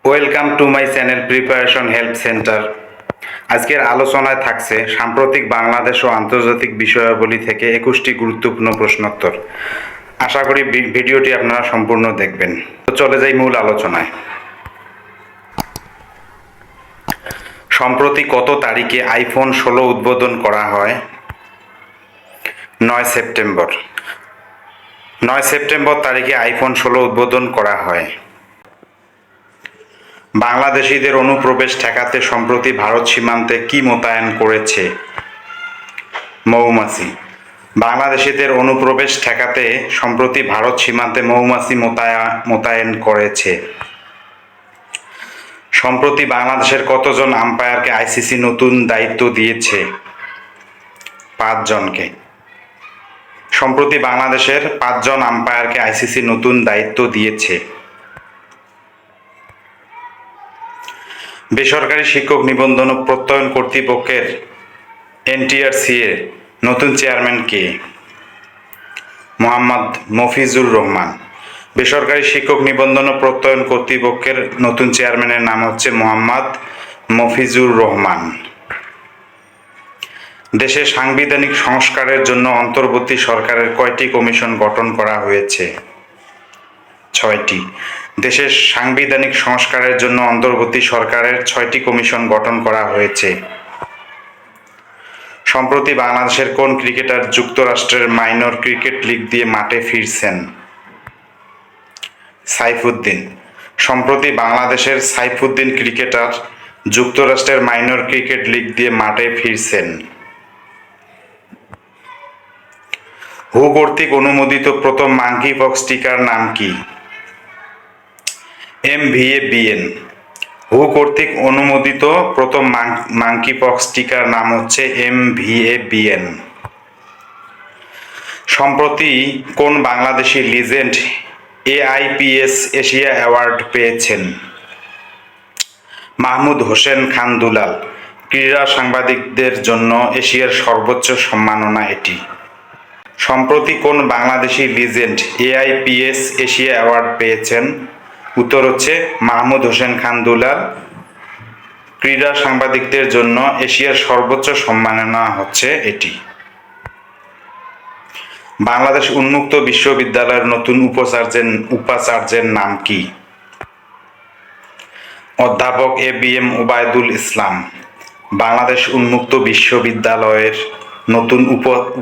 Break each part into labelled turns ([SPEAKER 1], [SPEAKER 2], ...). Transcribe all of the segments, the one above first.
[SPEAKER 1] Welcome to my channel preparation help centre. আজকের আলোচনায় থাকছে সাম্প্রতিক বাংলাদেশ ও আন্তর্জাতিক বিষয়াবলী থেকে 21টি গুরুত্বপূর্ণ প্রশ্নোত্তর। আশা করি ভিডিওটি আপনারা সম্পূর্ণ দেখবেন। তো চলে যাই মূল আলোচনায়। সম্প্রতি কত তারিখে আইফোন 16 উদ্বোধন করা হয়? 9 সেপ্টেম্বর। 9 সেপ্টেম্বর তারিখে আইফোন 16 উদ্বোধন করা হয়। বাংলাদেশিদের অনুপ্রবেশ ঠেকাতে সম্প্রতি ভারত সীমান্তে কি মোতায়েন করেছে? মৌমাছি। বাংলাদেশিদের অনুপ্রবেশ ঠেকাতে সম্প্রতি ভারত সীমান্তে মৌমাছি মোতায়েন করেছে। সম্প্রতি বাংলাদেশের কতজন আম্পায়ারকে আইসিসি নতুন দায়িত্ব দিয়েছে? 5 জনকে। সম্প্রতি বাংলাদেশের 5 জন আম্পায়ারকে আইসিসি নতুন দায়িত্ব দিয়েছে। বেসরকারি শিক্ষক নিবন্ধন ও প্রত্যয়ন কর্তৃপক্ষের এনটিআরসি এর নতুন চেয়ারম্যান কে? মোহাম্মদ মফিজুর রহমান। বেসরকারি শিক্ষক নিবন্ধন ও প্রত্যয়ন কর্তৃপক্ষের নতুন চেয়ারম্যানের নাম হচ্ছে মোহাম্মদ মফিজুর রহমান। দেশে সাংবিধানিক সংস্কারের জন্য অন্তর্বর্তী সরকারের কয়টি কমিশন গঠন করা হয়েছে? 6টি। দেশের সাংবিধানিক সংস্কারের জন্য অন্তর্বর্তী সরকারের 6টি কমিশন গঠন করা হয়েছে। সম্প্রতি বাংলাদেশের কোন ক্রিকেটার যুক্তরাষ্ট্রের মাইনর ক্রিকেট লিগ দিয়ে মাঠে ফিরছেন? সাইফুদ্দিন। সম্প্রতি বাংলাদেশের সাইফুদ্দিন ক্রিকেটার যুক্তরাষ্ট্রের মাইনর ক্রিকেট লিগ দিয়ে মাঠে ফিরছেন। হু কর্তৃক অনুমোদিত প্রথম মাঙ্কি পক্স টিকার নাম কি? MVA-BN। হু কর্তৃক অনুমোদিত প্রথম মাঙ্কি পক্স টিকার নাম হচ্ছে MVA-BN। সম্প্রতি কোন Bangladeshi legend AIPS Asia award পেয়েছেন? মাহমুদ হোসেন খান দুলাল। ক্রীড়া সাংবাদিকদের জন্য এশিয়ার সর্বোচ্চ সম্মাননা এটি। সম্প্রতি কোন Bangladeshi legend AIPS Asia award পেয়েছেন? উত্তর হচ্ছে মাহমুদ হোসেন খান দুলাল। ক্রীড়া সাংবাদিকদের জন্য এশিয়ার সর্বোচ্চ সম্মাননা হচ্ছে এটি। বাংলাদেশ উন্মুক্ত বিশ্ববিদ্যালয়ের নতুন উপাচার্যের নাম কি? অধ্যাপক ABM ওবায়দুল ইসলাম। বাংলাদেশ উন্মুক্ত বিশ্ববিদ্যালয়ের নতুন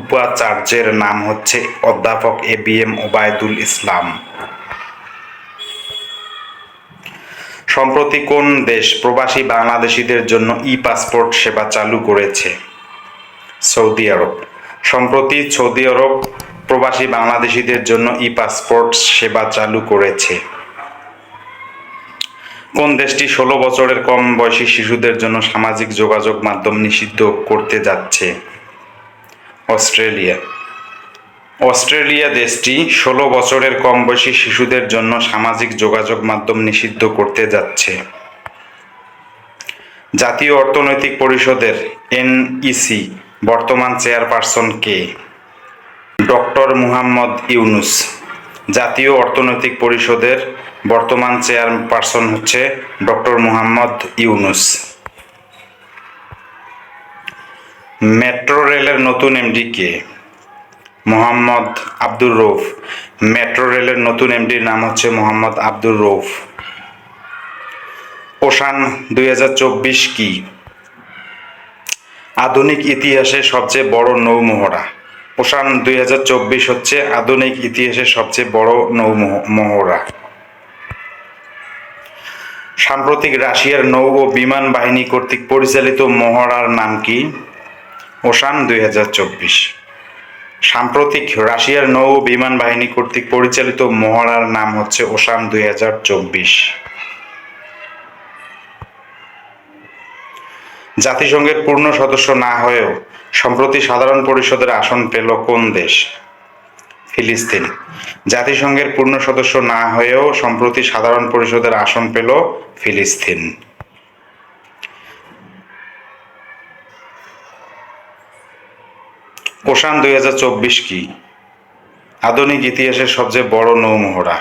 [SPEAKER 1] উপাচার্যের নাম হচ্ছে অধ্যাপক ABM ওবায়দুল ইসলাম। সম্প্রতি কোন দেশ প্রবাসী বাংলাদেশিদের জন্য ই-পাসপোর্ট সেবা চালু করেছে? সৌদি আরব। সম্প্রতি সৌদি আরব প্রবাসী বাংলাদেশিদের জন্য ই-পাসপোর্ট সেবা চালু করেছে। কোন দেশটি 16 বছরের কম বয়সী শিশুদের জন্য সামাজিক যোগাযোগ মাধ্যম নিষিদ্ধ করতে যাচ্ছে? অস্ট্রেলিয়া। অস্ট্রেলিয়া দেশটি 16 বছরের কম বয়সী শিশুদের জন্য সামাজিক যোগাযোগ মাধ্যম নিষিদ্ধ করতে যাচ্ছে। জাতীয় অর্থনৈতিক পরিষদের NEC বর্তমান চেয়ারপারসন কে? ডক্টর মুহাম্মদ ইউনুস। জাতীয় অর্থনৈতিক পরিষদের বর্তমান চেয়ারপারসন হচ্ছে ডক্টর মুহাম্মদ ইউনুস। মেট্রো রেলের নতুন এমডি কে? মোহাম্মদ আব্দুর রউফ। মেট্রো রেলের নতুন এমডির নাম হচ্ছে মোহাম্মদ আব্দুর রউফ। ওশান 2024 কি? আধুনিক ইতিহাসের সবচেয়ে বড় নৌমহড়া। ওশান 2024 হচ্ছে আধুনিক ইতিহাসের সবচেয়ে বড় নৌমহড়া। সাম্প্রতিক রাশিয়ার নৌ ও বিমান বাহিনী কর্তৃক পরিচালিত মহড়ার নাম কি? ওশান 2024। সাম্প্রতিক রাশিয়ার নৌ ও বিমান বাহিনী কর্তৃক পরিচালিত মহড়ার নাম হচ্ছে ওশান 2024। জাতিসংঘের পূর্ণ সদস্য না হয়েও সম্প্রতি সাধারণ পরিষদের আসন পেল কোন দেশ? ফিলিস্তিন। জাতিসংঘের পূর্ণ সদস্য না হয়েও সম্প্রতি সাধারণ পরিষদের আসন পেল ফিলিস্তিন। ওশান 2024 কি? আধুনিক ইতিহাসের সবচেয়ে বড় নৌমহড়া।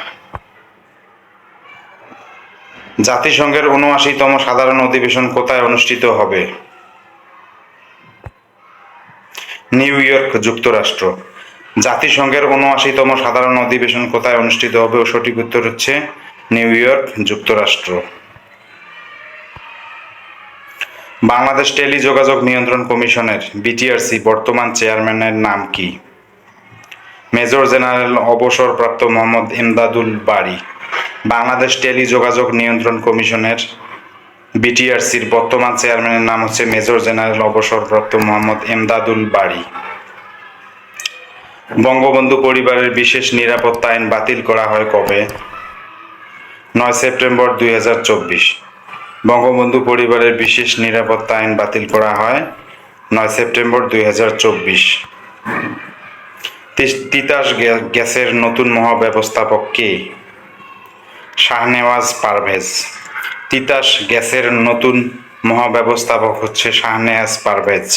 [SPEAKER 1] জাতিসংঘের ৭৯তম সাধারণ অধিবেশন কোথায় অনুষ্ঠিত হবে? নিউ ইয়র্ক, যুক্তরাষ্ট্র। জাতিসংঘের ৭৯তম সাধারণ অধিবেশন কোথায় অনুষ্ঠিত হবে? ও সঠিক উত্তর হচ্ছে নিউ ইয়র্ক, যুক্তরাষ্ট্র। বাংলাদেশ টেলিযোগাযোগ নিয়ন্ত্রণ কমিশনের বিটিআরসি বর্তমান চেয়ারম্যানের নাম কি? মেজর জেনারেল অবসরপ্রাপ্ত মোহাম্মদ এমদাদুল বারী। বাংলাদেশ টেলিযোগাযোগ নিয়ন্ত্রণ কমিশনের বিটিআরসির বর্তমান চেয়ারম্যানের নাম হচ্ছে মেজর জেনারেল অবসরপ্রাপ্ত মোহাম্মদ এমদাদুল বারী। বঙ্গবন্ধু পরিবারের বিশেষ নিরাপত্তা আইন বাতিল করা হয় কবে? ৯ সেপ্টেম্বর ২০২৪। বঙ্গবন্ধু পরিবারের বিশেষ নিরাপত্তা আইন বাতিল করা হয় ৯ সেপ্টেম্বর ২০২৪। তিতাস গ্যাসের নতুন মহাব্যবস্থাপক কে? শাহনেওয়াজ পারভেজ। তিতাস গ্যাসের নতুন মহাব্যবস্থাপক হচ্ছে শাহনেওয়াজ পারভেজ।